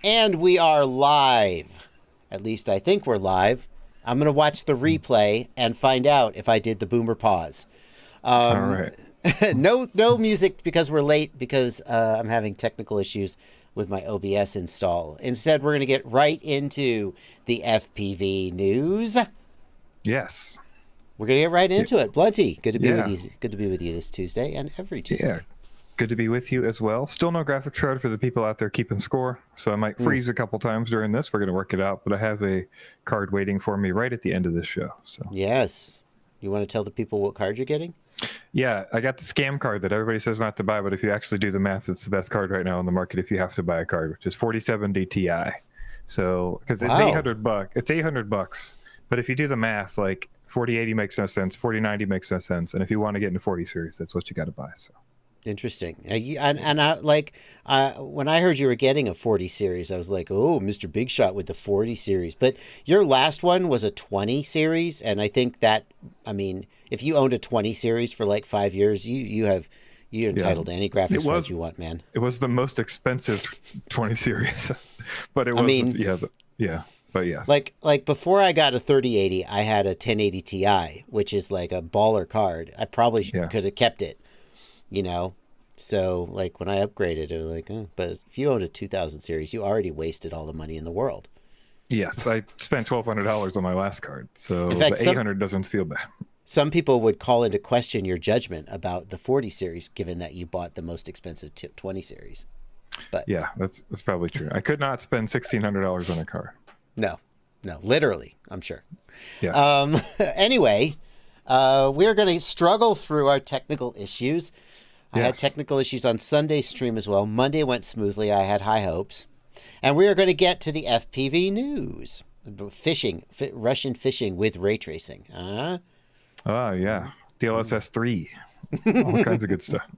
And we are live. At least I think we're live. I'm going to watch the replay and find out if I did the boomer pause. All right. No music because we're late because I'm having technical issues with my OBS install. Instead, we're going to get right into the FPV news. Yes. We're going to get right into it. Blunty, good to be with you. Good to be with you this Tuesday and every Tuesday. Yeah. Good to be with you as well. Still no graphics card for the people out there keeping score, so I might freeze a couple times during this. We're going to work it out, but I have a card waiting for me right at the end of this show. So yes. You want to tell the people what card you're getting? Yeah, I got the scam card that everybody says not to buy, but if you actually do the math, it's the best card right now on the market if you have to buy a card, which is 4070 Ti. So, because it's $800, it's $800, but if you do the math, like 4080 makes no sense, 4090 makes no sense, and if you want to get into 40 series, that's what you got to buy. So. Interesting. And I, when I heard you were getting a 40 series, I was like, oh, Mr. Big Shot with the 40 series. But your last one was a 20 series, and I think that, I mean, if you owned a 20 series for like 5 years, you're entitled to any graphics cards you want, man. It was the most expensive 20 series, but it wasn't. But yes. Like before I got a 3080, I had a 1080 Ti, which is like a baller card. I probably could have kept it. You know, so like when I upgraded, it was like, but if you owned a 2000 series, you already wasted all the money in the world. Yes, I spent $1,200 on my last card, so in fact, the 800 doesn't feel bad. Some people would call into question your judgment about the 40 series, given that you bought the most expensive 20 series. But yeah, that's probably true. I could not spend $1,600 on a car. No, literally, I'm sure. Yeah. Anyway, we're going to struggle through our technical issues. I had technical issues on Sunday's stream as well. Monday went smoothly. I had high hopes. And we are going to get to the FPV news. Russian fishing with ray tracing. Oh, yeah. DLSS 3. All kinds of good stuff.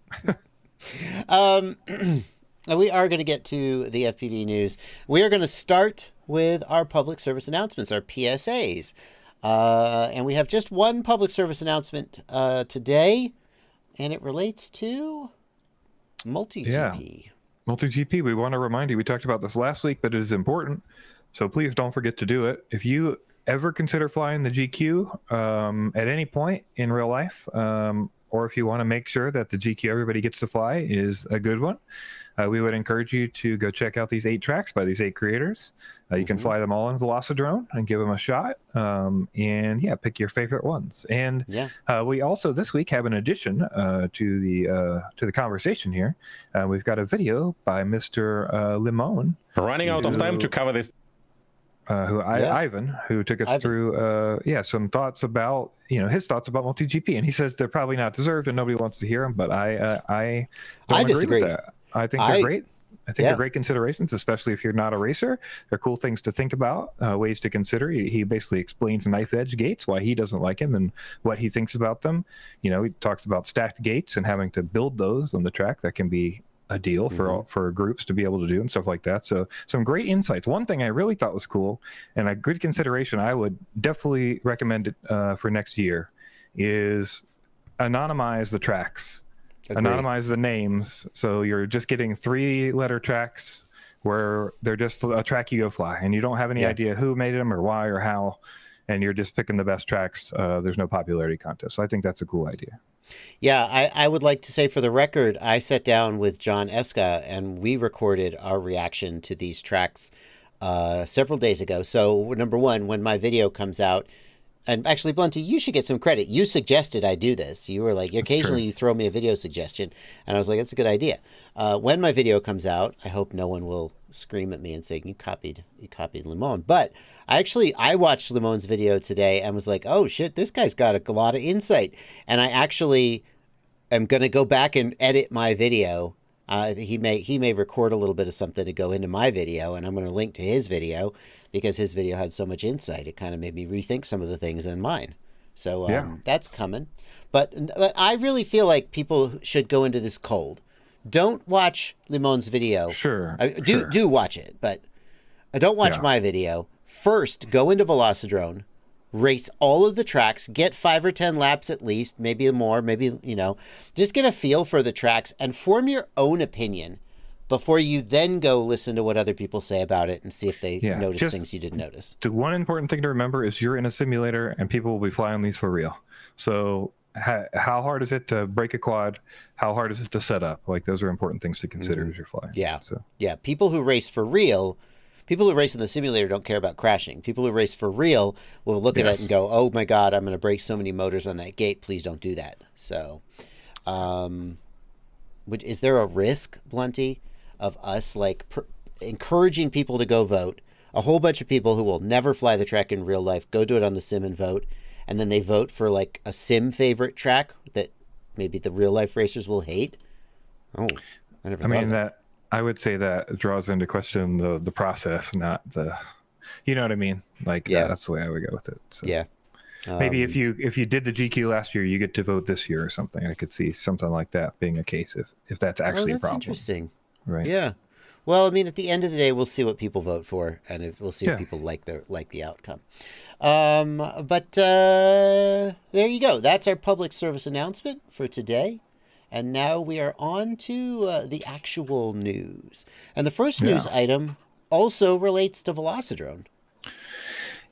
We are going to get to the FPV news. We are going to start with our public service announcements, our PSAs. And we have just one public service announcement today. And it relates to multi-GP. Yeah. Multi-GP, we want to remind you, we talked about this last week, but it is important. So please don't forget to do it. If you ever consider flying the GQ at any point in real life, or if you want to make sure that the GQ everybody gets to fly is a good one, we would encourage you to go check out these 8 tracks by these 8 creators. You can fly them all in Velocidrone and give them a shot. And yeah, pick your favorite ones. And we also this week have an addition to the conversation here. We've got a video by Mr. Limon. Running out of time to cover this. Ivan, who took us through some thoughts about his thoughts about multi-GP, and he says they're probably not deserved and nobody wants to hear them, but I don't disagree agree with that. I think they're great. I think they're great considerations, especially if you're not a racer. They're cool things to think about, ways to consider. He basically explains knife edge gates, why he doesn't like them and what he thinks about them. He talks about stacked gates and having to build those on the track. That can be a deal for groups to be able to do and stuff like that. So some great insights. One thing I really thought was cool and a good consideration I would definitely recommend it for next year is anonymize the tracks. Agreed. Anonymize the names, so you're just getting 3-letter tracks where they're just a track you go fly, and you don't have any idea who made them or why or how, and you're just picking the best tracks. There's no popularity contest, so I think that's a cool idea. Yeah, I would like to say for the record, I sat down with John Eska, and we recorded our reaction to these tracks several days ago. So, number one, when my video comes out, and actually, Blunty, you should get some credit. You suggested I do this. You were like, occasionally you throw me a video suggestion. And I was like, that's a good idea. When my video comes out, I hope no one will scream at me and say, you copied Limon. But I watched Limon's video today and was like, oh, shit, this guy's got a lot of insight. And I actually am going to go back and edit my video. He may record a little bit of something to go into my video, and I'm going to link to his video. Because his video had so much insight, it kind of made me rethink some of the things in mine. So that's coming. But I really feel like people should go into this cold. Don't watch Limon's video. Sure. Do watch it, but don't watch my video. First, go into Velocidrone, race all of the tracks, get 5 or 10 laps at least, maybe more, maybe, just get a feel for the tracks and form your own opinion before you then go listen to what other people say about it and see if they Yeah, notice just things you didn't notice. The one important thing to remember is you're in a simulator and people will be flying these for real. So how hard is it to break a quad? How hard is it to set up? Like, those are important things to consider as you're flying. Yeah. So Yeah. People who race for real, people who race in the simulator don't care about crashing. People who race for real will look at it and go, oh my God, I'm going to break so many motors on that gate. Please don't do that. So, is there a risk, Blunty, of us like encouraging people to go vote? A whole bunch of people who will never fly the track in real life go do it on the sim and vote, and then they vote for like a sim favorite track that maybe the real life racers will hate. Oh, I never. I mean that. I would say that draws into question the process, not the. You know what I mean? Like, that's the way I would go with it. So. Yeah. Maybe if you did the GQ last year, you get to vote this year or something. I could see something like that being a case if that's actually a problem. Interesting. Right. Yeah. Well, I mean, at the end of the day, we'll see what people vote for, and we'll see if people like the outcome. But there you go. That's our public service announcement for today. And now we are on to the actual news. And the first news item also relates to Velocidrone.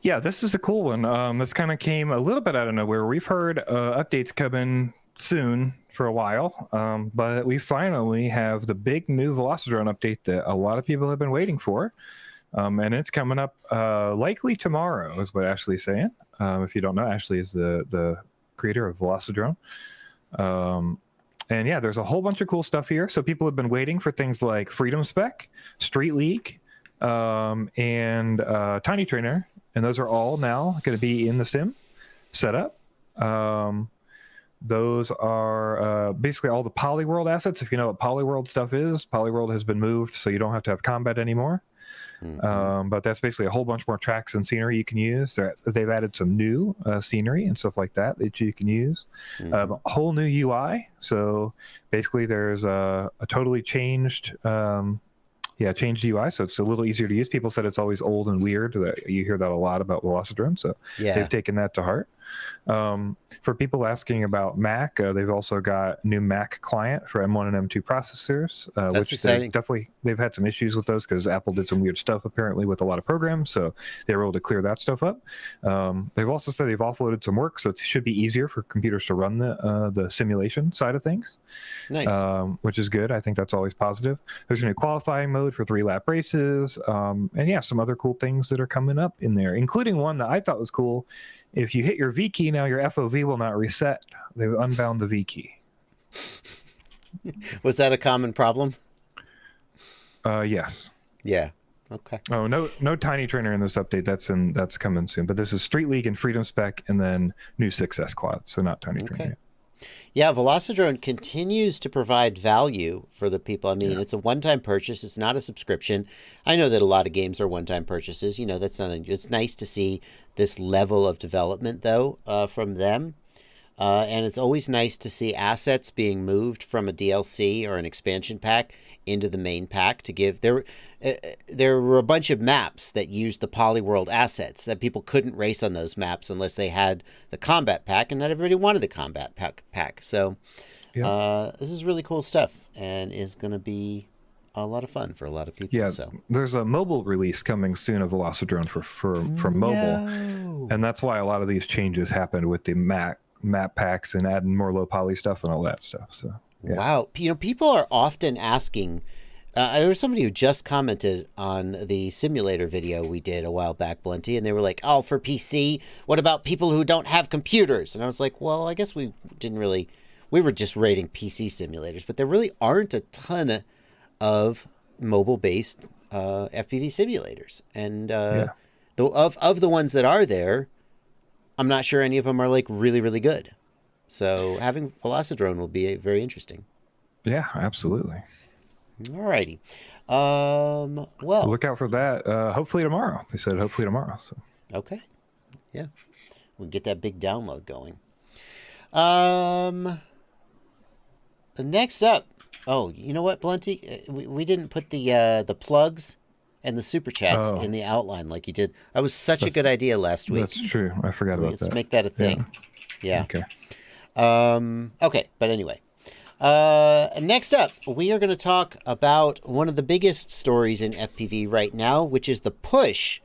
Yeah, this is a cool one. This kind of came a little bit out of nowhere. We've heard updates coming soon for a while, but we finally have the big new Velocidrone update that a lot of people have been waiting for. And it's coming up likely tomorrow, is what Ashley's saying. If you don't know, Ashley is the creator of Velocidrone. And yeah, there's a whole bunch of cool stuff here. So people have been waiting for things like Freedom Spec, Street League, and Tiny Trainer. And those are all now going to be in the sim setup. Those are basically all the Polyworld assets. If you know what Polyworld stuff is, Polyworld has been moved, so you don't have to have combat anymore. But that's basically a whole bunch more tracks and scenery you can use. They've added some new scenery and stuff like that you can use. A whole new UI. So basically there's a totally changed changed UI, so it's a little easier to use. People said it's always old and weird. You hear that a lot about Velocidrone, so they've taken that to heart. For people asking about Mac, they've also got new Mac client for M1 and M2 processors, which exciting. They've had some issues with those because Apple did some weird stuff apparently with a lot of programs, so they were able to clear that stuff up. They've also said they've offloaded some work, so it should be easier for computers to run the simulation side of things. Nice. Which is good. I think that's always positive. There's a new qualifying mode for 3-lap races, and some other cool things that are coming up in there, including one that I thought was cool. If you hit your V key now, your FOV will not reset. They've unbound the V key. Was that a common problem? Yes. Yeah. Okay. Oh, no Tiny Trainer in this update. That's coming soon. But this is Street League and Freedom Spec, and then new 6S quad. So not Tiny Trainer yet. Yeah, Velocidrone continues to provide value for the people. I mean, it's a one-time purchase. It's not a subscription. I know that a lot of games are one-time purchases. You know, it's nice to see this level of development, though, from them. And it's always nice to see assets being moved from a DLC or an expansion pack into the main pack to give. There were a bunch of maps that used the Polyworld assets that people couldn't race on those maps unless they had the combat pack, and not everybody wanted the combat pack. So this is really cool stuff and is going to be a lot of fun for a lot of people. Yeah, so there's a mobile release coming soon of Velocidrone for mobile, and that's why a lot of these changes happened with the map packs and adding more low poly stuff and all that stuff. So wow, people are often asking. There was somebody who just commented on the simulator video we did a while back, Blunty, and they were like, "Oh, for PC, what about people who don't have computers?" And I was like, "Well, I guess we were just rating PC simulators, but there really aren't a ton of mobile-based FPV simulators, and of the ones that are there, I'm not sure any of them are like really, really good. So having Velocidrone will be very interesting. Yeah, absolutely. Alrighty. Well, look out for that. Hopefully tomorrow. They said hopefully tomorrow. So okay. Yeah, we'll get that big download going. Next up. Oh, you know what, Blunty? We didn't put the plugs and the super chats in the outline like you did. That was such a good idea last week. That's true. I forgot about that. Let's make that a thing. Yeah. Okay. Okay, but anyway. Next up, we are going to talk about one of the biggest stories in FPV right now, which is the push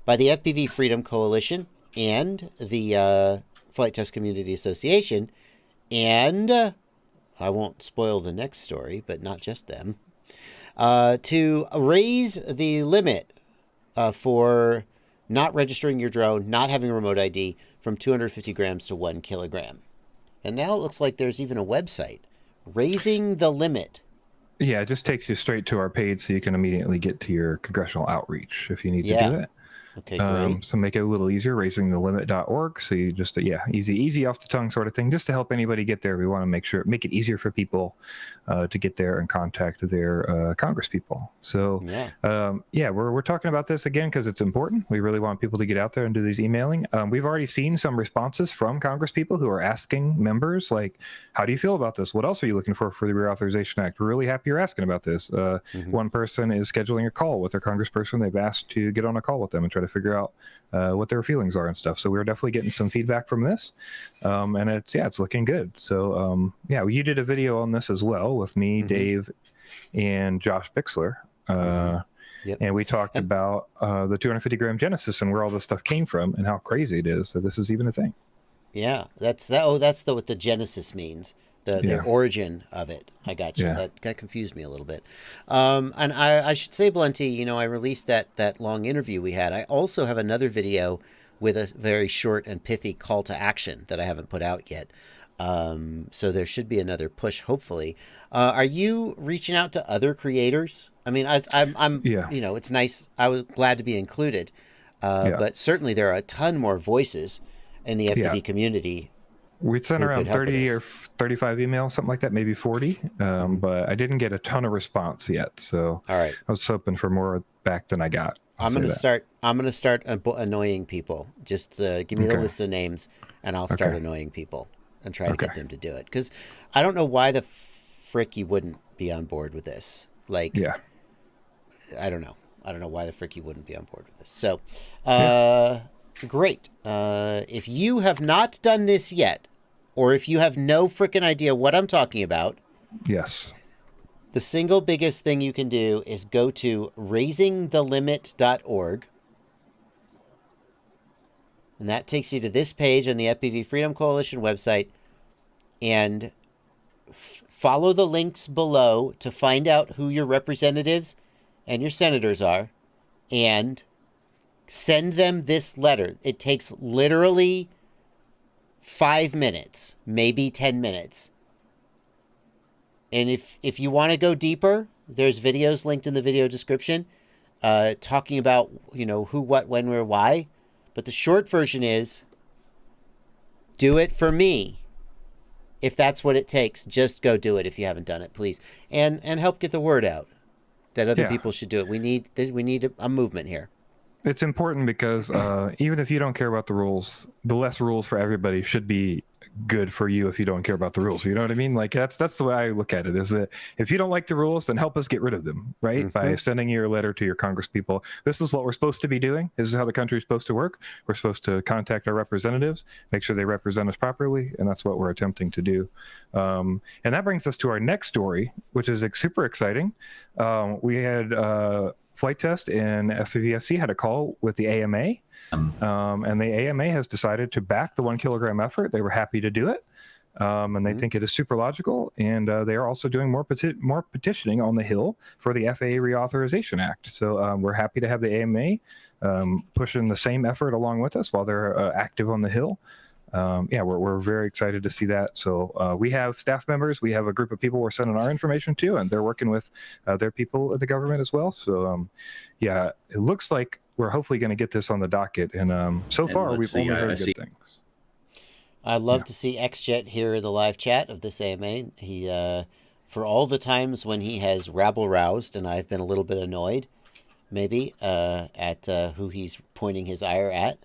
by the FPV Freedom Coalition and the Flight Test Community Association, and I won't spoil the next story, but not just them, to raise the limit for not registering your drone, not having a remote ID, from 250 grams to 1 kilogram. And now it looks like there's even a website. Raising the limit. Yeah, it just takes you straight to our page so you can immediately get to your congressional outreach if you need to do it. Okay, great. So make it a little easier, raisingthelimit.org. So you just, easy off the tongue sort of thing, just to help anybody get there. We want to make it easier for people to get there and contact their Congress people. So, we're talking about this again because it's important. We really want people to get out there and do these emailing. We've already seen some responses from Congress people who are asking members, like, how do you feel about this? What else are you looking for the Reauthorization Act? We're really happy you're asking about this. One person is scheduling a call with their congressperson. They've asked to get on a call with them and try to figure out what their feelings are and stuff. So we're definitely getting some feedback from this, and it's looking good. So you did a video on this as well with me, Dave, and Josh Bixler, and we talked about the 250 gram Genesis and where all this stuff came from and how crazy it is that this is even a thing. Yeah, that's what the Genesis means. The origin of it. I got you. Yeah. That confused me a little bit. And I should say, Blunty, I released that long interview we had. I also have another video with a very short and pithy call to action that I haven't put out yet. So there should be another push, hopefully. Are you reaching out to other creators? I mean, I'm it's nice. I was glad to be included. But certainly there are a ton more voices in the FPV community. We sent around 30 or 35 emails, something like that, maybe 40. But I didn't get a ton of response yet. So all right. I was hoping for more back than I got. I'm going to start annoying people. Just give me the list of names and I'll start annoying people and try to get them to do it. Because I don't know why the frick you wouldn't be on board with this. I don't know. I don't know why the frick you wouldn't be on board with this. So, great. If you have not done this yet, or if you have no frickin' idea what I'm talking about, yes, the single biggest thing you can do is go to raisingthelimit.org. And that takes you to this page on the FPV Freedom Coalition website. And follow the links below to find out who your representatives and your senators are. And send them this letter. It takes literally 5 minutes, maybe 10 minutes. And if you want to go deeper, there's videos linked in the video description talking about, who, what, when, where, why. But the short version is, do it for me. If that's what it takes, just go do it if you haven't done it, please. And help get the word out that other people should do it. We need a movement here. It's important because even if you don't care about the rules, the less rules for everybody should be good for you if you don't care about the rules. You know what I mean? Like that's the way I look at it, is that if you don't like the rules, then help us get rid of them, right? By sending your letter to your Congress people. This is what we're supposed to be doing. This is how the country is supposed to work. We're supposed to contact our representatives, make sure they represent us properly, and that's what we're attempting to do. And that brings us to our next story, which is super exciting. We had Flight Test and FPVFC had a call with the AMA, and the AMA has decided to back the 1 kilogram effort. They were happy to do it, and they think it is super logical, and they are also doing more petitioning on the Hill for the FAA Reauthorization Act. So we're happy to have the AMA pushing the same effort along with us while they're active on the Hill. We're very excited to see that. So we have staff members, we have a group of people we're sending our information to, and they're working with their people at the government as well. So it looks like we're hopefully going to get this on the docket. And so far we've only heard good things. I'd love to see XJet here in the live chat of this AMA. He, for all the times when he has rabble-roused, and I've been a little bit annoyed, maybe, at who he's pointing his ire at.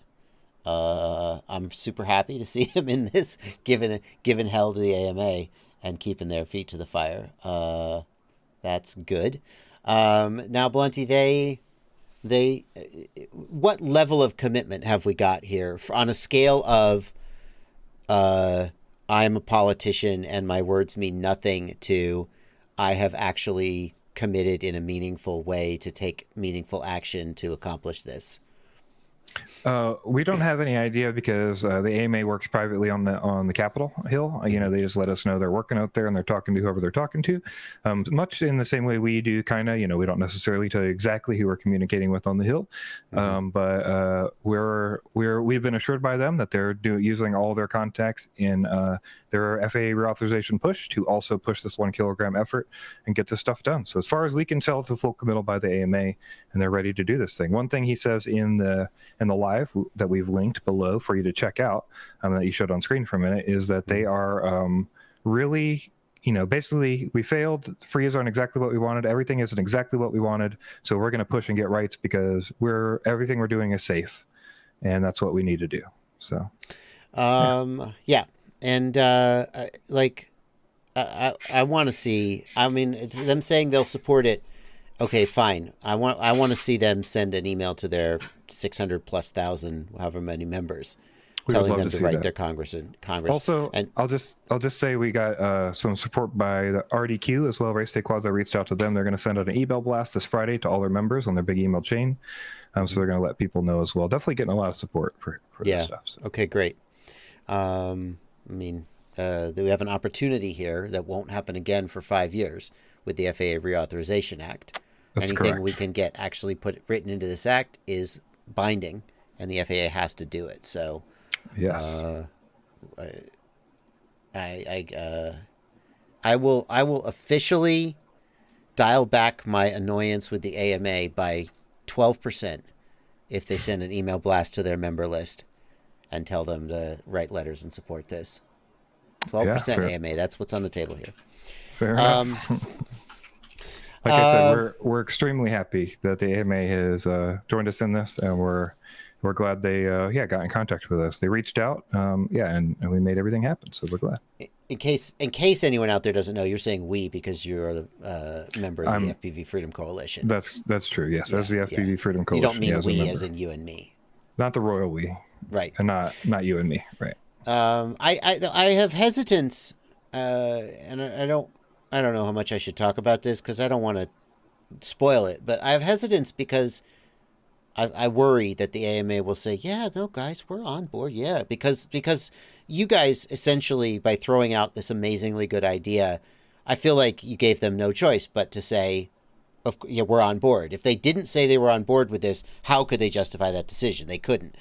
I'm super happy to see him in this, giving hell to the AMA and keeping their feet to the fire. That's good. Now, Blunty, they what level of commitment have we got here on a scale of I'm a politician and my words mean nothing to I have actually committed in a meaningful way to take meaningful action to accomplish this? We don't have any idea because the AMA works privately on the Capitol Hill. They just let us know they're working out there and they're talking to whoever they're talking to. Much in the same way we do, kind of. We don't necessarily tell you exactly who we're communicating with on the Hill, but we've been assured by them that they're using all their contacts in their FAA reauthorization push to also push this 1 kilogram effort and get this stuff done. So as far as we can tell, it's a full committal by the AMA, and they're ready to do this thing. One thing he says in the live that we've linked below for you to check out, that you showed on screen for a minute, is that they are really, basically we failed. Freeze aren't exactly what we wanted. Everything isn't exactly what we wanted. So we're going to push and get rights because everything we're doing is safe, and that's what we need to do. So, yeah. And I want to see. I mean, them saying they'll support it. Okay, fine. I want to see them send an email to their 600,000+, however many members, telling them to write their Congress. Also, and I'll just say we got some support by the RDQ as well. Race Day Clause. I reached out to them. They're going to send out an email blast this Friday to all their members on their big email chain. So they're going to let people know as well. Definitely getting a lot of support for this stuff. So. Okay, great. I mean, we have an opportunity here that won't happen again for 5 years with the FAA Reauthorization Act. That's Anything correct. we can get actually written into this act is binding, and the FAA has to do it. So, yes, I will officially dial back my annoyance with the AMA by 12% if they send an email blast to their member list and tell them to write letters and support this. 12% AMA. That's what's on the table here. Fair enough. Like I said, we're extremely happy that the AMA has joined us in this, and we're glad they got in contact with us. They reached out, and we made everything happen. So we're glad. In case anyone out there doesn't know, you're saying we because you're the member of the FPV Freedom Coalition. That's true. Yes, as the FPV Freedom Coalition. You don't mean we as in you and me. Not the royal we. Right. And not you and me. Right. I have hesitance, and I don't know how much I should talk about this because I don't want to spoil it, but I have hesitance because I worry that the AMA will say, yeah, no, guys, we're on board. Yeah, because you guys essentially, by throwing out this amazingly good idea, I feel like you gave them no choice but to say, yeah, we're on board. If they didn't say they were on board with this, how could they justify that decision? They couldn't.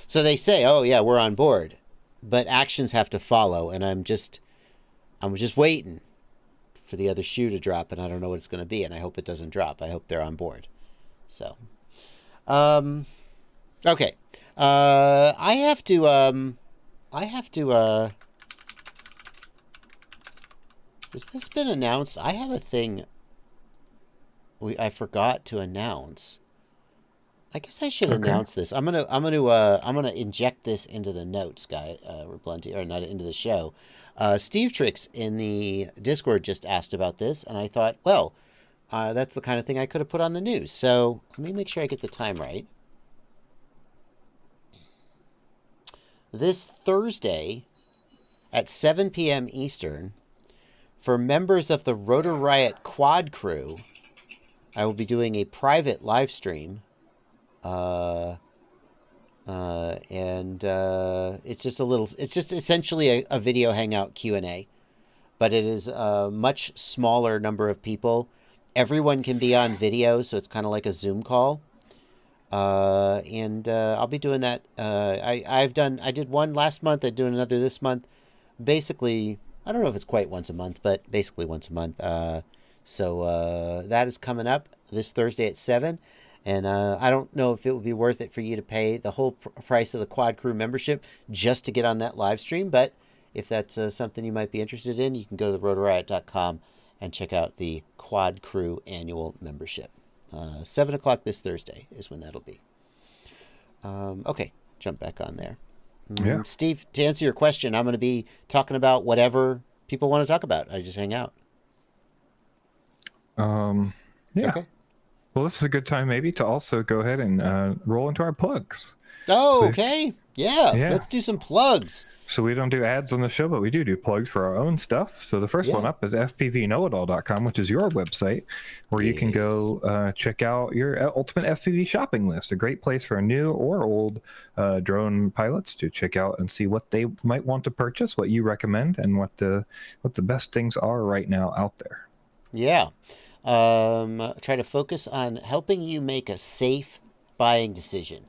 So they say, oh, yeah, we're on board. But actions have to follow, and I'm just waiting for the other shoe to drop, and I don't know what it's going to be, and I hope it doesn't drop. I hope they're on board. So, okay. I have to, has this been announced? I have a thing I forgot to announce. I guess I should announce this. I'm gonna inject this into the notes, Blunty, or not into the show. Steve Tricks in the Discord just asked about this, and I thought, well, that's the kind of thing I could have put on the news. So let me make sure I get the time right. This Thursday at 7 p.m. Eastern, for members of the Rotor Riot Quad crew, I will be doing a private live stream. It's just essentially a video hangout Q&A, but it is a much smaller number of people. Everyone can be on video, so it's kind of like a Zoom call. I'll be doing that. I did one last month. I'm doing another this month. Basically, I don't know if it's quite once a month, but basically once a month. So that is coming up this Thursday at 7. And I don't know if it would be worth it for you to pay the whole price of the Quad Crew membership just to get on that live stream. But if that's something you might be interested in, you can go to rotorriot.com and check out the Quad Crew annual membership. 7 o'clock this Thursday is when that'll be. Okay, jump back on there. Yeah. Steve, to answer your question, I'm going to be talking about whatever people want to talk about. I just hang out. Yeah. Okay. Well, this is a good time maybe to also go ahead and roll into our plugs. Oh, So okay. Yeah, Yeah. let's do some plugs. So we don't do ads on the show, but we do plugs for our own stuff. So the first one up is fpvknowitall.com, which is your website, where you can go check out your ultimate FPV shopping list. A great place for new or old drone pilots to check out and see what they might want to purchase, what you recommend, and what the best things are right now out there. Yeah. Try to focus on helping you make a safe buying decision.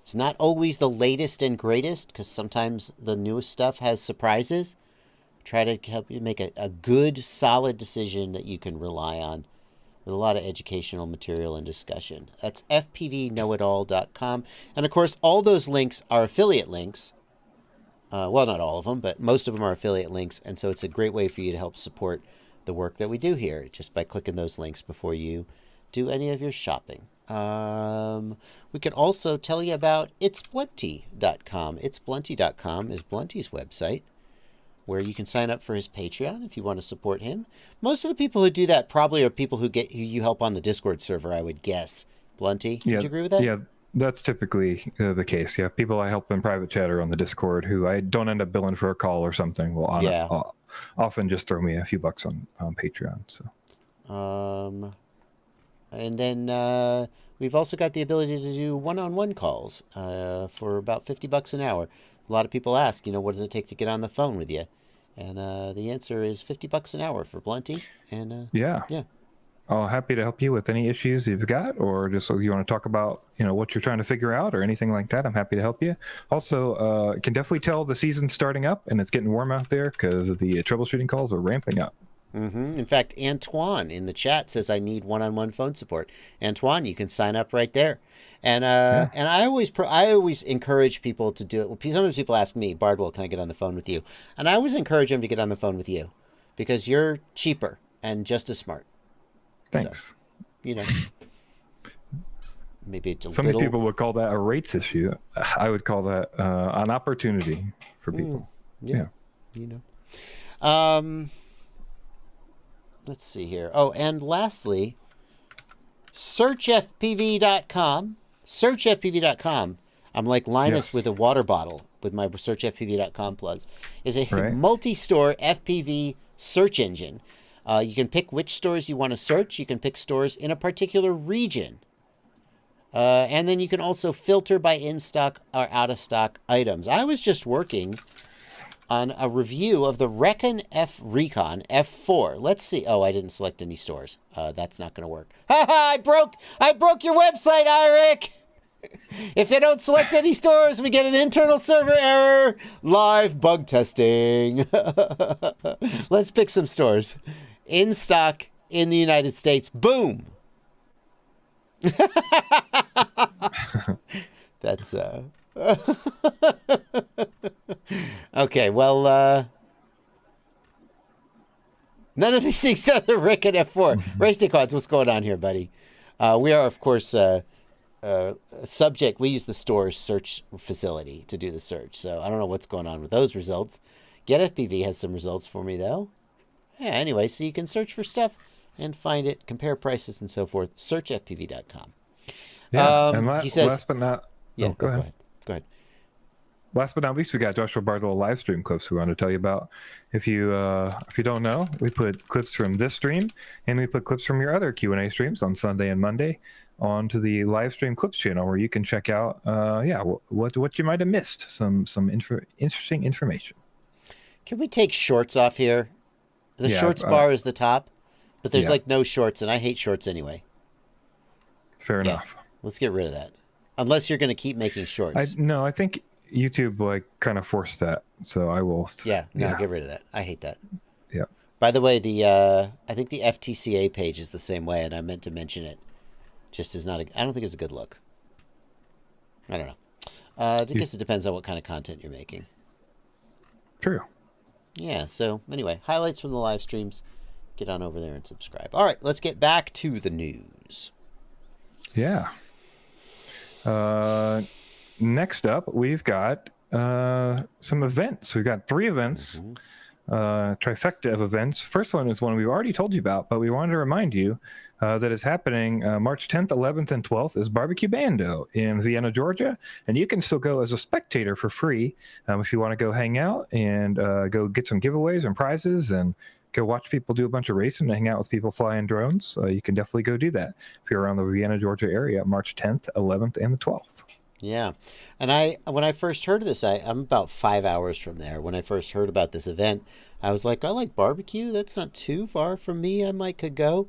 It's not always the latest and greatest, because sometimes the newest stuff has surprises. Try to help you make a good, solid decision that you can rely on, with a lot of educational material and discussion. That's fpvknowitall.com. And, of course, all those links are affiliate links. Well, not all of them, but most of them are affiliate links. And so it's a great way for you to help support the work that we do here, just by clicking those links before you do any of your shopping. We can also tell you about ItsBlunty.com. ItsBlunty.com is Blunty's website, where you can sign up for his Patreon if you want to support him. Most of the people who do that probably are people who you help on the Discord server, I would guess. Blunty, would you agree with that? Yeah, that's typically the case. Yeah, people I help in private chat or on the Discord who I don't end up billing for a call or something will often just throw me a few bucks on Patreon. So. And then we've also got the ability to do one-on-one calls for about $50 an hour. A lot of people ask, what does it take to get on the phone with you? And the answer is $50 an hour for Blunty. And yeah. Oh, happy to help you with any issues you've got, or just so you want to talk about, what you're trying to figure out or anything like that. I'm happy to help you. Also, can definitely tell the season's starting up and it's getting warm out there because the troubleshooting calls are ramping up. In fact, Antoine in the chat says I need one-on-one phone support. Antoine, you can sign up right there. And and I always encourage people to do it. Sometimes people ask me, Bardwell, can I get on the phone with you? And I always encourage them to get on the phone with you, because you're cheaper and just as smart. Thanks. So, maybe it's Some people would call that a rates issue. I would call that an opportunity for people. Yeah. Let's see here. Oh, and lastly, searchfpv.com. Searchfpv.com. I'm like Linus with a water bottle with my searchfpv.com plugs. Is a multi-store FPV search engine. You can pick which stores you want to search. You can pick stores in a particular region. And then you can also filter by in-stock or out-of-stock items. I was just working on a review of the Recon F4. Let's see. Oh, I didn't select any stores. That's not going to work. Ha ha! I broke your website, Eric. If you don't select any stores, we get an internal server error. Live bug testing. Let's pick some stores. In stock in the United States. Boom. That's okay, well, none of these things are the Rick and F4. Race Dickwads, what's going on here, buddy? We are, of course, subject. We use the store's search facility to do the search, so I don't know what's going on with those results. GetFPV has some results for me, though. Yeah, anyway, so you can search for stuff and find it, compare prices and so forth. Searchfpv.com. Yeah, and he says, last but not... Yeah, go ahead. Go ahead. Last but not least, we got Joshua Bardwell Livestream Clips we want to tell you about. If you don't know, we put clips from this stream, and we put clips from your other Q&A streams on Sunday and Monday onto the Livestream Clips channel, where you can check out, what you might have missed, some interesting information. Can we take shorts off here? The shorts bar is the top, but there's like no shorts, and I hate shorts anyway. Fair enough. Let's get rid of that. Unless you're going to keep making shorts. No, I think YouTube kind of forced that, so I will. Get rid of that. I hate that. Yeah. By the way, I think the FTCA page is the same way, and I meant to mention it. Just is not. I don't think it's a good look. I don't know. I guess it depends on what kind of content you're making. True. Yeah. So anyway, highlights from the live streams. Get on over there and subscribe. All right, let's get back to the news. Yeah. Next up, we've got some events. We've got 3 events, trifecta of events. First one is one we've already told you about, but we wanted to remind you that is happening March 10th, 11th, and 12th is BBQ Bando in Vienna, Georgia. And you can still go as a spectator for free if you want to go hang out and go get some giveaways and prizes and go watch people do a bunch of racing and hang out with people flying drones. You can definitely go do that if you're around the Vienna, Georgia area, March 10th, 11th, and the 12th. Yeah. And when I first heard of this, I'm about 5 hours from there. When I first heard about this event, I was like, I like barbecue. That's not too far from me. I could go.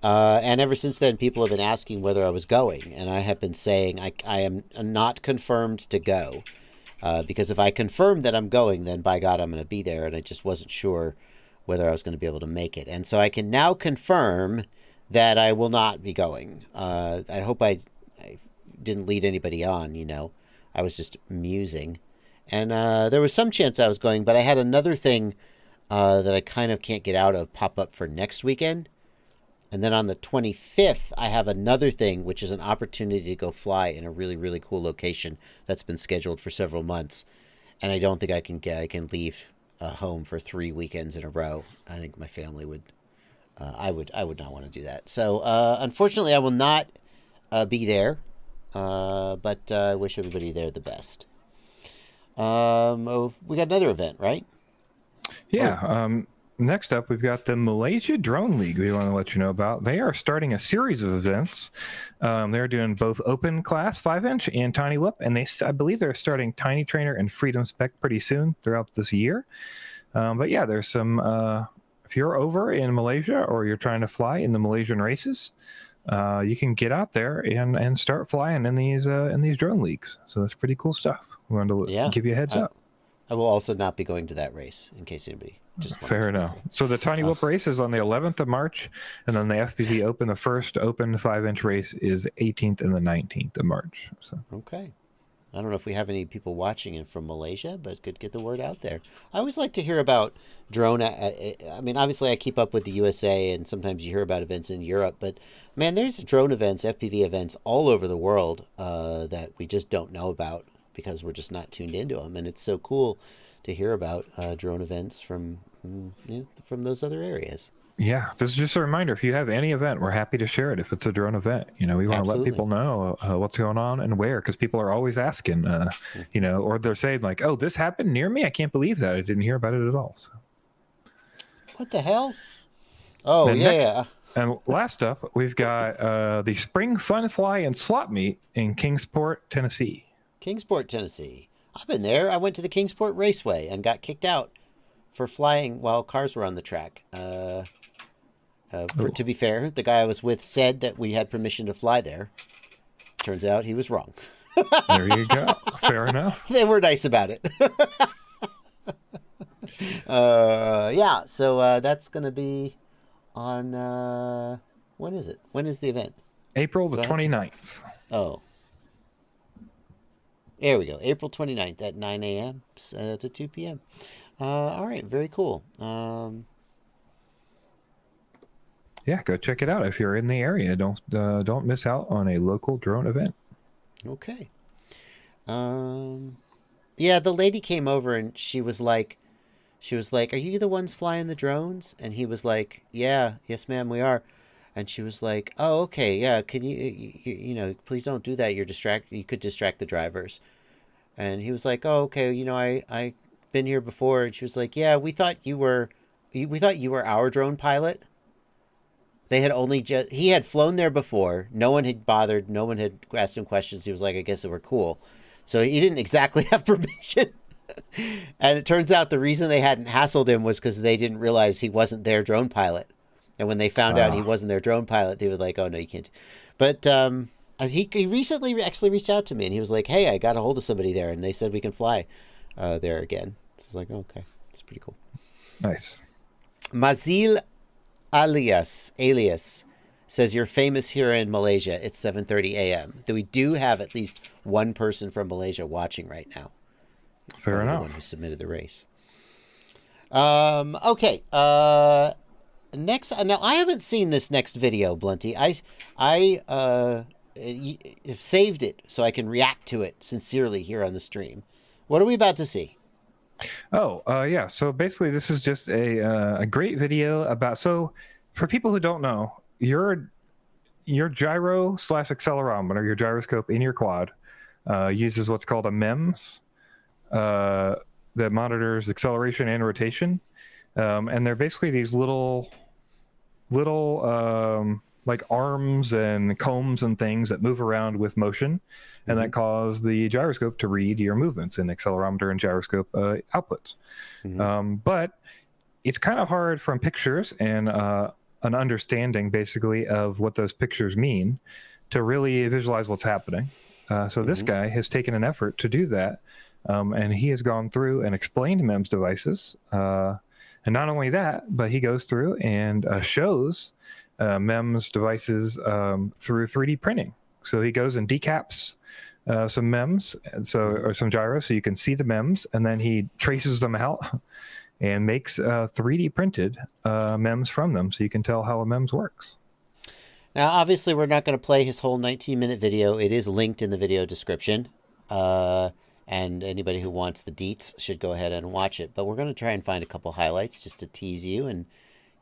And ever since then, people have been asking whether I was going. And I have been saying I am not confirmed to go. Because if I confirm that I'm going, then by God, I'm going to be there. And I just wasn't sure whether I was going to be able to make it. And so I can now confirm that I will not be going. I hope I didn't lead anybody on, I was just musing. And there was some chance I was going, but I had another thing that I kind of can't get out of pop up for next weekend. And then on the 25th, I have another thing, which is an opportunity to go fly in a really, really cool location that's been scheduled for several months. And I don't think I can leave home for 3 weekends in a row. I think my family would, I would not want to do that. So unfortunately, I will not be there, but I wish everybody there the best. We got another event, right? Yeah. Next up, we've got the Malaysia Drone League we want to let you know about. They are starting a series of events. They're doing both open class 5-inch and tiny whip, and I believe they're starting Tiny Trainer and Freedom Spec pretty soon throughout this year. But yeah, there's some, if you're over in Malaysia or you're trying to fly in the Malaysian races, you can get out there and start flying in these drone leagues. So that's pretty cool stuff. We wanted to give you a heads up. I will also not be going to that race in case anybody just fair enough. So the Tiny Whoop race is on the 11th of March, and then the FPV Open, the first open 5-inch race, is 18th and the 19th of March. So okay. I don't know if we have any people watching in from Malaysia, but could get the word out there. I always like to hear about drone. I mean, obviously I keep up with the USA, and sometimes you hear about events in Europe, but man, there's drone events, FPV events all over the world that we just don't know about because we're just not tuned into them. And it's so cool to hear about drone events from those other areas. Yeah, this is just a reminder. If you have any event, we're happy to share it. If it's a drone event, we want to let people know what's going on and where, because people are always asking, or they're saying like, "Oh, this happened near me. I can't believe that. I didn't hear about it at all." So. What the hell? Oh, and yeah. And last up, we've got the Spring Fun Fly and Slot Meet in Kingsport, Tennessee. Kingsport, Tennessee. I've been there. I went to the Kingsport Raceway and got kicked out for flying while cars were on the track. To be fair, the guy I was with said that we had permission to fly there. Turns out he was wrong. There you go. Fair enough. They were nice about it. Yeah, so that's going to be on... when is it? When is the event? April the 29th. Oh. There we go. April 29th at 9 a.m. To 2 p.m. All right. Very cool. Yeah, go check it out if you're in the area. Don't miss out on a local drone event. Okay. Yeah, the lady came over and she was like, "Are you the ones flying the drones?" And he was like, "Yeah, yes, ma'am, we are." And she was like, "Oh, okay, yeah. Can you please don't do that. You could distract the drivers." And he was like, "Oh, okay. I been here before." And she was like, "Yeah, we thought you were our drone pilot." They had he had flown there before. No one had bothered. No one had asked him questions. He was like, "I guess they were cool." So he didn't exactly have permission. And it turns out the reason they hadn't hassled him was because they didn't realize he wasn't their drone pilot. And when they found out he wasn't their drone pilot, they were like, "Oh, no, you can't." But he recently actually reached out to me, and he was like, "Hey, I got a hold of somebody there, and they said we can fly there again." So I was like, "Oh, okay, it's pretty cool." Nice. Mazil alias says, "You're famous here in Malaysia. It's 7:30 a.m. We do have at least one person from Malaysia watching right now. Fair enough. The one who submitted the race." Okay. Next, now I haven't seen this next video, Blunty. I have saved it so I can react to it sincerely here on the stream. What are we about to see? Oh, yeah. So basically, this is just a great video about. So for people who don't know, you're your gyro / accelerometer, your gyroscope in your quad, uses what's called a MEMS that monitors acceleration and rotation. And they're basically these little like arms and combs and things that move around with motion, and that cause the gyroscope to read your movements in accelerometer and gyroscope outputs. But it's kind of hard from pictures and an understanding basically of what those pictures mean to really visualize what's happening. So this guy has taken an effort to do that, and he has gone through and explained MEMS devices. And not only that, but he goes through and shows MEMS devices through 3D printing. So he goes and decaps some MEMS, or some gyros, so you can see the MEMS, and then he traces them out and makes 3D printed MEMS from them, so you can tell how a MEMS works. Now, obviously, we're not going to play his whole 19-minute video. It is linked in the video description. And anybody who wants the deets should go ahead and watch it. But we're going to try and find a couple highlights just to tease you and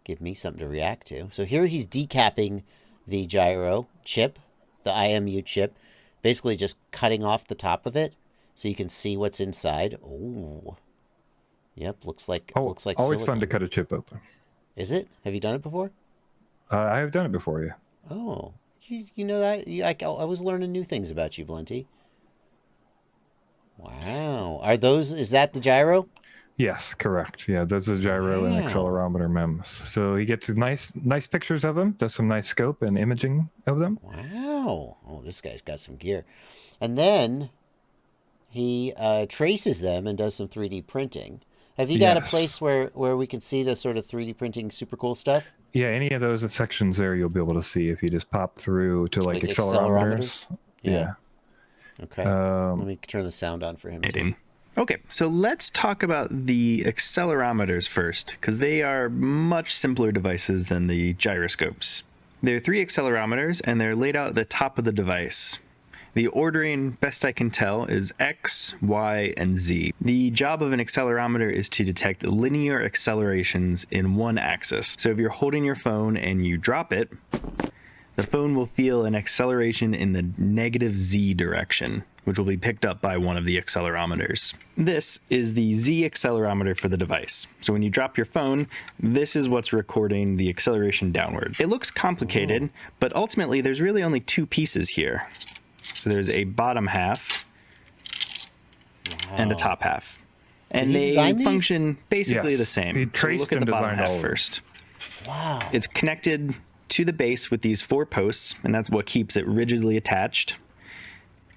give me something to react to. So here he's decapping the gyro chip, the IMU chip, basically just cutting off the top of it so you can see what's inside. Oh, yep, looks like always silicone. Fun to cut a chip open. Is it? Have you done it before? I have done it before, yeah. Oh, you know that? I was learning new things about you, Blunty. Wow. Is that the gyro? Yes, correct. Yeah, those are gyro and accelerometer MEMS. So he gets nice pictures of them, does some nice scope and imaging of them. Wow. Oh, this guy's got some gear. And then he traces them and does some 3D printing. Have you got a place where we can see the sort of 3D printing super cool stuff? Yeah, any of those sections there you'll be able to see if you just pop through to like accelerometers. Yeah. Okay. Let me turn the sound on for him too. Okay, so let's talk about the accelerometers first, because they are much simpler devices than the gyroscopes. There are 3 accelerometers, and they're laid out at the top of the device. The ordering, best I can tell, is X, Y, and Z. The job of an accelerometer is to detect linear accelerations in one axis. So if you're holding your phone and you drop it, the phone will feel an acceleration in the negative Z direction, which will be picked up by one of the accelerometers. This is the Z accelerometer for the device. So when you drop your phone, this is what's recording the acceleration downward. It looks complicated, but ultimately there's really only 2 pieces here. So there's a bottom half and a top half. And they function basically the same. He traced look at the bottom half first. Wow. It's connected to the base with these 4 posts, and that's what keeps it rigidly attached.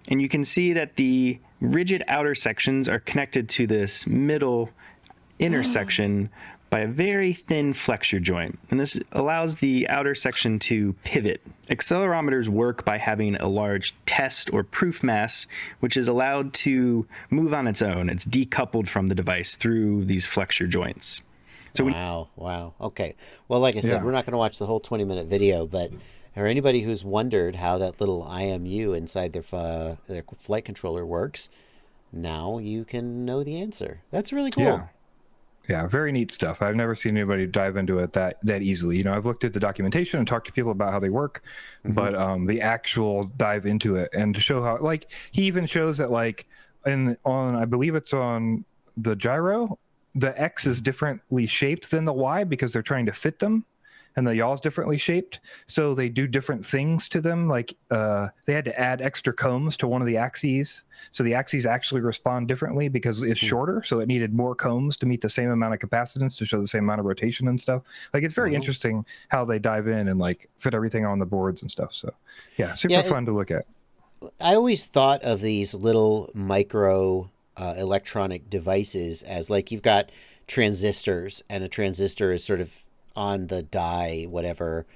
And you can see that the rigid outer sections are connected to this middle intersection by a very thin flexure joint. And this allows the outer section to pivot. Accelerometers work by having a large test or proof mass, which is allowed to move on its own. It's decoupled from the device through these flexure joints. So wow. Okay. Well, like I said, we're not going to watch the whole 20-minute video, but or anybody who's wondered how that little IMU inside their flight controller works, now you can know the answer. That's really cool. Yeah, very neat stuff. I've never seen anybody dive into it that easily. You know, I've looked at the documentation and talked to people about how they work, but the actual dive into it and to show how, like, he even shows that, like, I believe it's on the gyro, the X is differently shaped than the Y because they're trying to fit them, and the yaw is differently shaped, so they do different things to them. Like they had to add extra combs to one of the axes, so the axes actually respond differently because it's shorter, so it needed more combs to meet the same amount of capacitance to show the same amount of rotation and stuff. Like, it's very interesting how they dive in and like fit everything on the boards and stuff. So yeah, super fun to look at. I always thought of these little micro electronic devices as, like, you've got transistors, and a transistor is sort of on the die, whatever.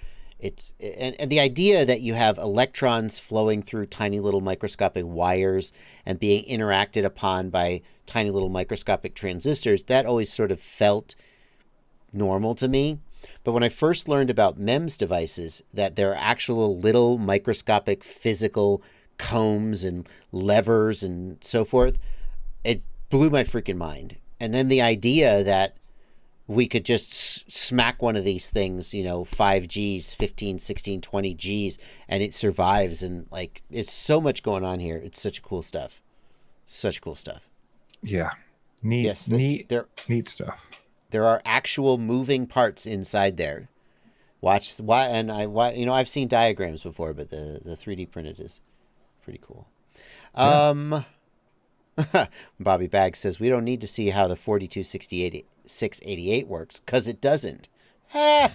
And the idea that you have electrons flowing through tiny little microscopic wires and being interacted upon by tiny little microscopic transistors, that always sort of felt normal to me. But when I first learned about MEMS devices, that there are actual little microscopic physical combs and levers and so forth, it blew my freaking mind. And then the idea that we could just smack one of these things, 5 Gs, 15, 16, 20 Gs, and it survives. And like, it's so much going on here. It's such cool stuff. Such cool stuff. Yeah. Neat stuff. There are actual moving parts inside there. I've seen diagrams before, but the 3D printed is pretty cool. Yeah. Bobby Baggs says, we don't need to see how the 4268 works, because it doesn't. So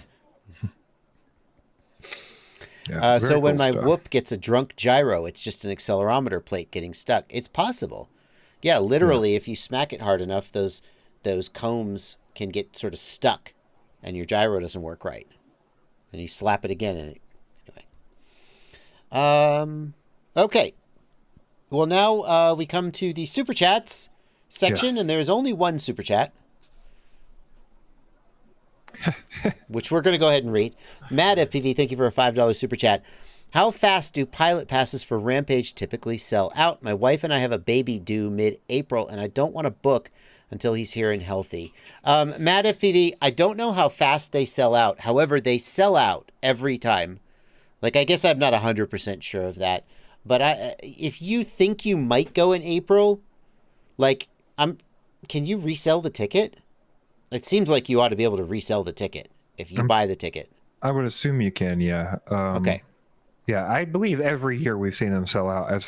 when my whoop gets a drunk gyro, it's just an accelerometer plate getting stuck. It's possible. Yeah, literally, if you smack it hard enough, those combs can get sort of stuck, and your gyro doesn't work right. And you slap it again, and anyway. Okay. Well, now we come to the Super Chats section, and there's only one Super Chat, which we're going to go ahead and read. Mad FPV, thank you for a $5 Super Chat. How fast do pilot passes for Rampage typically sell out? My wife and I have a baby due mid-April, and I don't want to book until he's here and healthy. Mad FPV, I don't know how fast they sell out. However, they sell out every time. Like, I guess I'm not 100% sure of that. But if you think you might go in April, can you resell the ticket? It seems like you ought to be able to resell the ticket if you buy the ticket. I would assume you can, yeah. Okay. Yeah, I believe every year we've seen them sell out. As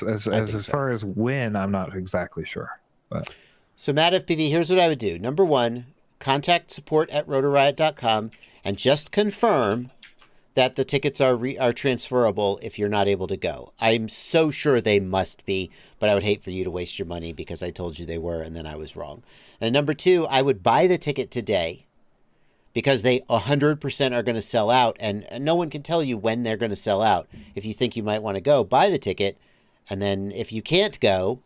far as when, I'm not exactly sure. But so, Matt FPV, here's what I would do. Number one, contact support@rotoriot.com and just confirm that the tickets are transferable if you're not able to go. I'm so sure they must be, but I would hate for you to waste your money because I told you they were and then I was wrong. And number two, I would buy the ticket today because they 100% are going to sell out, and no one can tell you when they're going to sell out. If you think you might want to go, buy the ticket, and then if you can't go,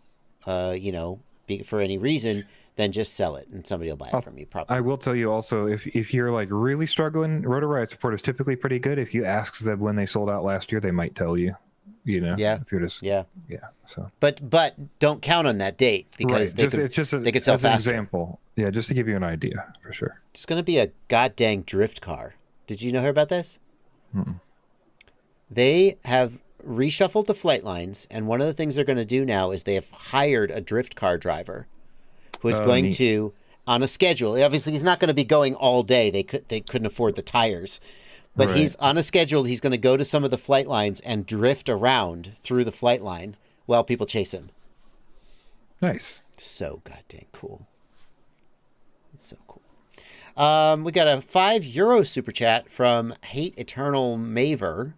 for any reason, then just sell it and somebody will buy it from you, probably. I will tell you also, if you're like really struggling, Rotor Riot support is typically pretty good. If you ask them when they sold out last year, they might tell you. Yeah. If you're just So, but don't count on that date because they could sell faster. Example, yeah, just to give you an idea for sure. It's going to be a goddamn drift car. Did you hear about this? Mm-mm. They have reshuffled the flight lines, and one of the things they're going to do now is they have hired a drift car driver who is going to, on a schedule. Obviously, he's not going to be going all day. They couldn't afford the tires. But he's on a schedule. He's going to go to some of the flight lines and drift around through the flight line while people chase him. Nice. So goddamn cool. It's so cool. We got a €5 super chat from Hate Eternal Maver.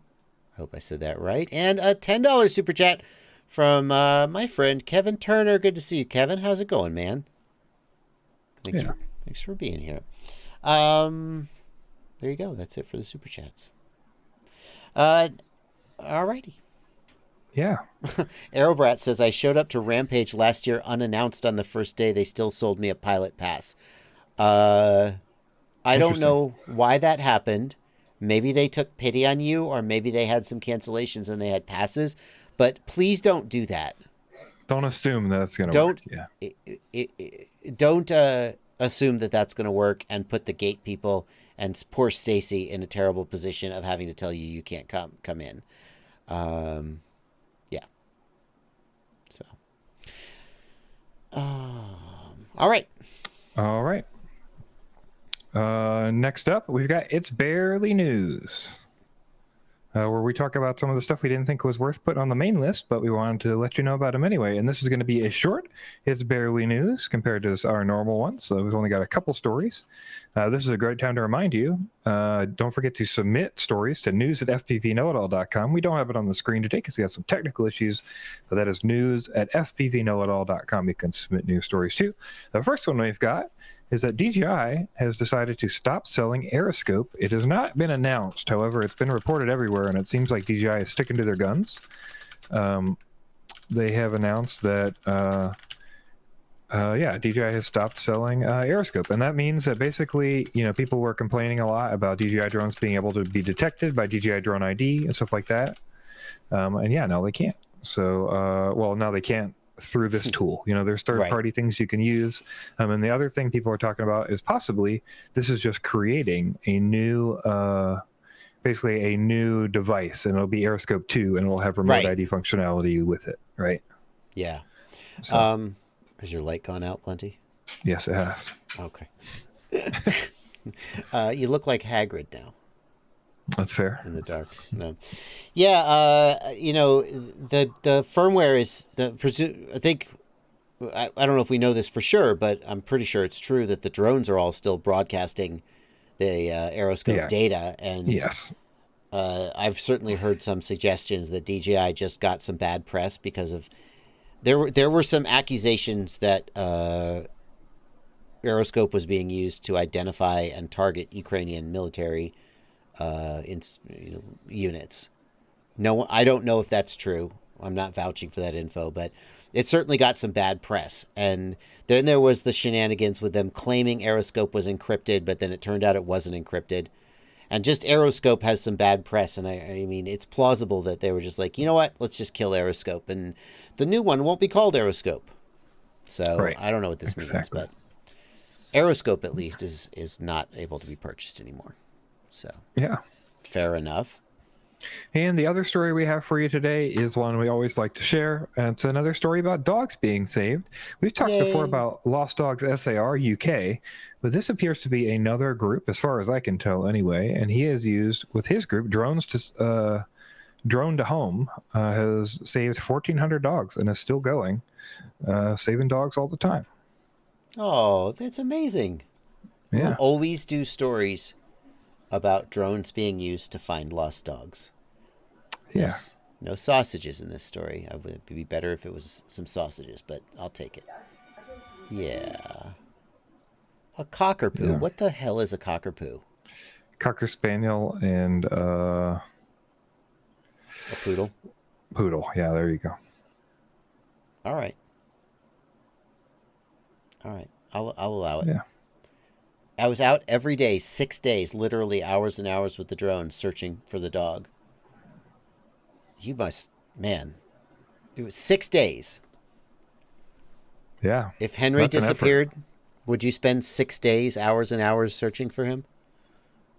I hope I said that right. And a $10 super chat from my friend Kevin Turner. Good to see you, Kevin. How's it going, man? Thanks for being here. There you go. That's it for the super chats. Alrighty. Yeah. Aerobrat says, I showed up to Rampage last year unannounced on the first day. They still sold me a pilot pass. I don't know why that happened. Maybe they took pity on you, or maybe they had some cancellations and they had passes. But please don't do that. Don't assume that's going to work. Don't assume that that's going to work and put the gate people and poor Stacy in a terrible position of having to tell you can't come in. Yeah. So. All right. Next up, we've got It's Barely News, where we talk about some of the stuff we didn't think was worth putting on the main list, but we wanted to let you know about them anyway. And this is going to be a short It's Barely News compared to our normal ones. So we've only got a couple stories. This is a great time to remind you, don't forget to submit stories to news@fpvknowitall.com. We don't have it on the screen today because we have some technical issues, but that is news@fpvknowitall.com. You can submit news stories too. The first one we've got is that DJI has decided to stop selling Aeroscope. It has not been announced. However, it's been reported everywhere, and it seems like DJI is sticking to their guns. They have announced that, DJI has stopped selling Aeroscope. And that means that basically, people were complaining a lot about DJI drones being able to be detected by DJI Drone ID and stuff like that. Now they can't. So, now they can't through this tool. There's third-party things you can use. And the other thing people are talking about is possibly this is just creating a new, basically a new device, and it'll be Aeroscope 2, and it'll have remote ID functionality with it, right? Yeah. So, has your light gone out, Blunty? yes, it has. Okay. You look like Hagrid now. That's fair. In the dark. No. Yeah, the firmware is I think I don't know if we know this for sure, but I'm pretty sure it's true that the drones are all still broadcasting the Aeroscope data, and yes, I've certainly heard some suggestions that DJI just got some bad press because of there were some accusations that Aeroscope was being used to identify and target Ukrainian military units. No, I don't know if that's true. I'm not vouching for that info, but it certainly got some bad press. And then there was the shenanigans with them claiming Aeroscope was encrypted, but then it turned out it wasn't encrypted. And just Aeroscope has some bad press, and I mean, it's plausible that they were just like, you know what, let's just kill Aeroscope, and the new one won't be called Aeroscope. So I don't know what this means, but Aeroscope at least is not able to be purchased anymore. So yeah, fair enough. And the other story we have for you today is one we always like to share. And it's another story about dogs being saved. We've talked before about Lost Dogs SAR UK, but this appears to be another group, as far as I can tell anyway. And he has used, with his group, Drone to Home, has saved 1,400 dogs and is still going, saving dogs all the time. Oh, that's amazing. Yeah. We'll always do stories about drones being used to find lost dogs. Yeah. No sausages in this story. It would be better if it was some sausages, but I'll take it. Yeah. A cockapoo. Yeah. What the hell is a cockapoo? Cocker spaniel and a poodle. Poodle. Yeah, there you go. All right. I'll allow it. Yeah. I was out every day, 6 days, literally hours and hours with the drone searching for the dog. You must, man. It was 6 days. Yeah. If Henry disappeared, would you spend 6 days, hours and hours searching for him?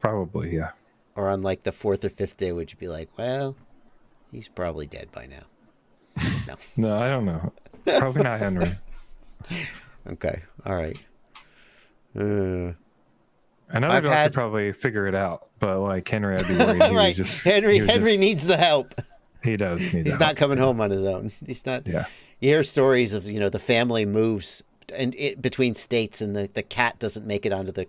Probably, yeah. Or on like the 4th or 5th day, would you be like, well, he's probably dead by now? No. No, I don't know. Probably not Henry. Okay. All right. Another dog could probably figure it out, but like Henry, I'd be worried. Right. Henry needs the help. He does need He's not coming home on his own. He's not. Yeah. You hear stories of, the family moves between states and the cat doesn't make it onto the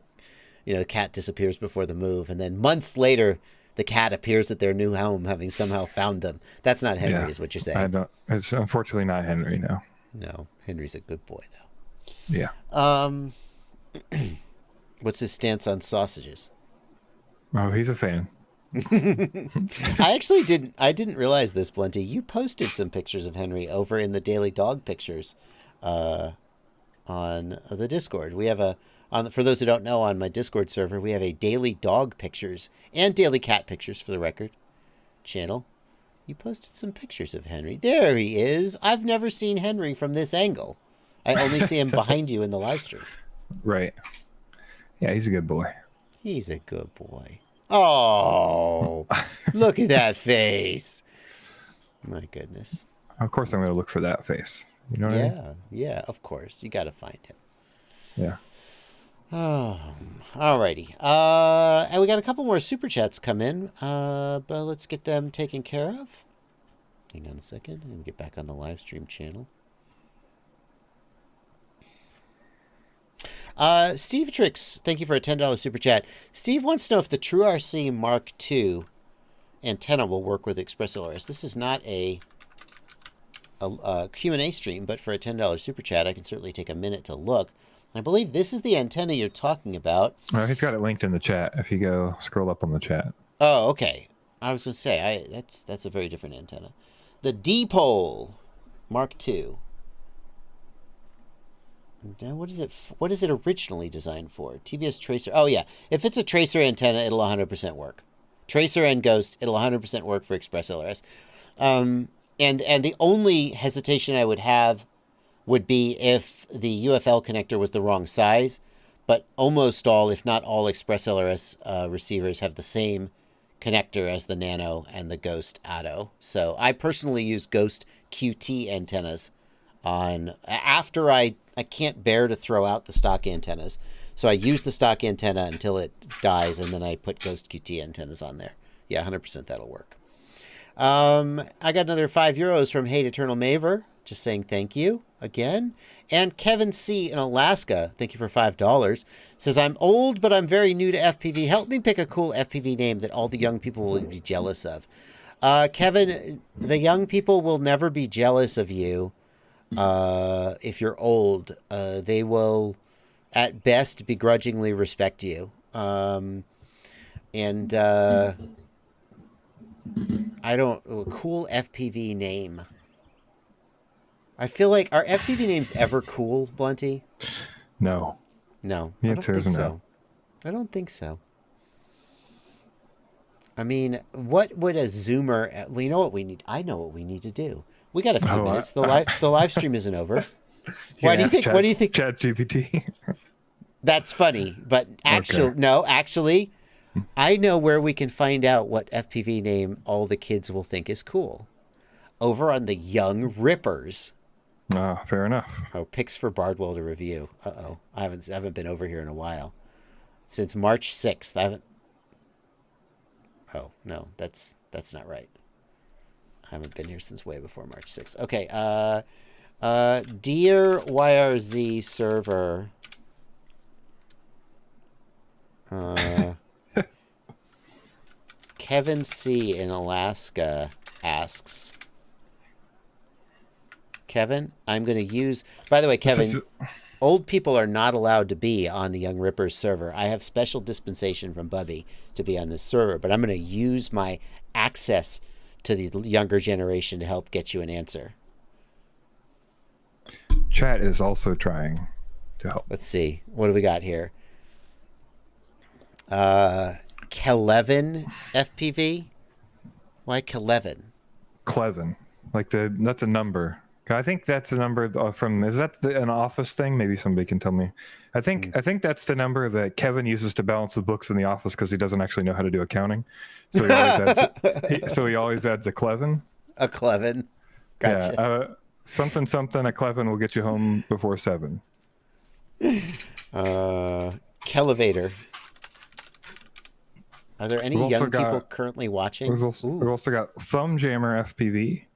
cat disappears before the move. And then months later, the cat appears at their new home, having somehow found them. That's not Henry, is what you're saying. It's unfortunately not Henry, no. No, Henry's a good boy, though. Yeah. What's his stance on sausages? Oh, he's a fan. I didn't realize this, Blunty. You posted some pictures of Henry over in the Daily Dog Pictures on the Discord. We have for those who don't know, on my Discord server, we have a Daily Dog Pictures and Daily Cat Pictures, for the record, channel. You posted some pictures of Henry. There he is. I've never seen Henry from this angle. I only see him behind you in the live stream. Right. Yeah, he's a good boy. He's a good boy. Oh, look at that face. My goodness. Of course I'm going to look for that face. You know what I mean? Yeah, of course. You got to find him. Yeah. Oh, alrighty. And we got a couple more super chats come in, but let's get them taken care of. Hang on a second and get back on the live stream channel. Steve Tricks, thank you for a $10 super chat. Steve wants to know if the True RC Mark II antenna will work with ExpressLRS. This is not a Q&A stream, but for a $10 super chat, I can certainly take a minute to look. I believe this is the antenna you're talking about. Oh, he's got it linked in the chat. If you go scroll up on the chat. Oh, okay. I was going to say, that's a very different antenna. The D-Pole Mark II. What is it originally designed for? TBS Tracer. Oh, yeah. If it's a Tracer antenna, it'll 100% work. Tracer and Ghost, it'll 100% work for ExpressLRS. And the only hesitation I would have would be if the UFL connector was the wrong size, but almost all, if not all, Express LRS receivers have the same connector as the Nano and the Ghost Atto. So I personally use Ghost QT antennas on after I can't bear to throw out the stock antennas. So I use the stock antenna until it dies, and then I put Ghost QT antennas on there. Yeah, 100% that'll work. I got another €5 from Hate Eternal Maver, just saying thank you again. And Kevin C. in Alaska, thank you for $5, says, I'm old, but I'm very new to FPV. Help me pick a cool FPV name that all the young people will be jealous of. Kevin, the young people will never be jealous of you if you're old. They will, at best, begrudgingly respect you. Cool FPV name. I feel like, are FPV names ever cool, Blunty? No. No. The I answer don't think is no. so. I don't think so. I mean, what would a Zoomer... Well, you know what we need? I know what we need to do. We got a few minutes. The live stream isn't over. What do you think? What do you think? ChatGPT. That's funny, but actually, I know where we can find out what FPV name all the kids will think is cool. Over on the Young Rippers. Ah, fair enough. Oh, picks for Bardwell to review. Uh-oh. I haven't been over here in a while. Since March 6th. I haven't... Oh, no, that's not right. I haven't been here since way before March 6th. Okay, Dear YRZ server. Kevin C. in Alaska asks... Kevin, I'm going to use... By the way, Kevin, old people are not allowed to be on the Young Rippers server. I have special dispensation from Bubby to be on this server, but I'm going to use my access to the younger generation to help get you an answer. Chat is also trying to help. Let's see. What do we got here? Kelevin FPV? Why Kelevin? Clevin. That's a number. I think that's the number from... Is that an office thing? Maybe somebody can tell me. I think that's the number that Kevin uses to balance the books in the office because he doesn't actually know how to do accounting. So he always adds a Clevin. A Clevin. Gotcha. Yeah. Something a Clevin will get you home before 7. Kelevator. Are there any young people currently watching? We've also got Thumb Jammer FPV.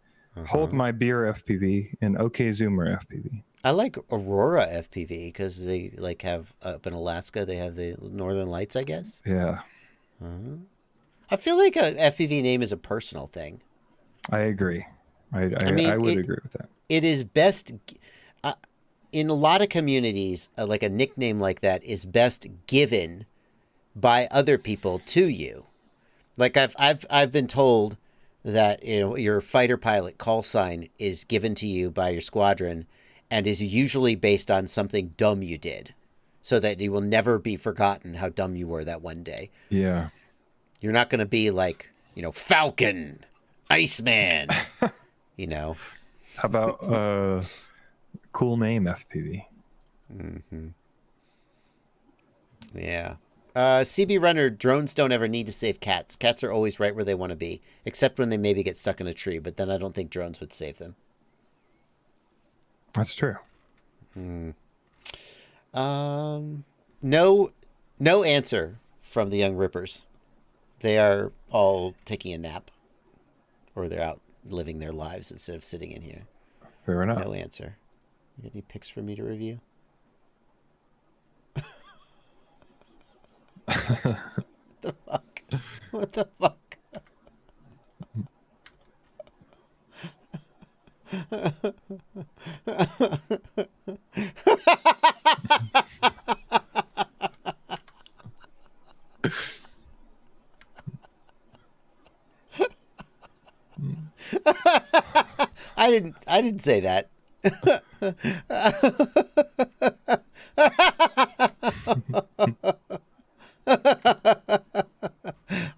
Hold My Beer FPV and OK Zoomer FPV. I like Aurora FPV because they have up in Alaska. They have the Northern Lights, I guess. Yeah. I feel like a FPV name is a personal thing. I agree. I would agree with that. It is best in a lot of communities. Like a nickname like that is best given by other people to you. Like I've been told that your fighter pilot call sign is given to you by your squadron and is usually based on something dumb you did so that you will never be forgotten how dumb you were that one day. Yeah. You're not going to be like, Falcon, Iceman, How about cool name FPV? Mm-hmm. Yeah. CB Runner, drones don't ever need to save cats. Cats are always right where they want to be, except when they maybe get stuck in a tree, but then I don't think drones would save them. That's true. No answer from the Young Rippers. They are all taking a nap, or they're out living their lives instead of sitting in here. Fair enough. No answer. You got any pics for me to review? The fuck? What the fuck? I didn't say that.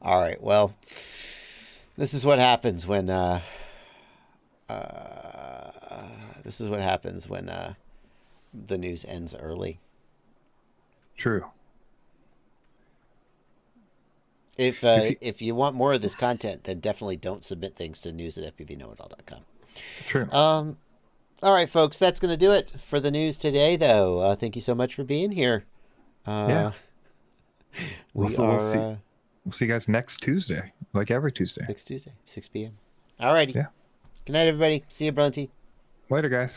All right, well, this is what happens when this is what happens when the news ends early. True. If you want more of this content, then definitely don't submit things to news@fpvknowitall.com. True. All right, folks, that's going to do it for the news today, though. Thank you so much for being here. Yeah. We'll see you guys next Tuesday, like every Tuesday. Next Tuesday, 6 p.m. All righty. Yeah. Good night, everybody. See you, Blunty. Later, guys.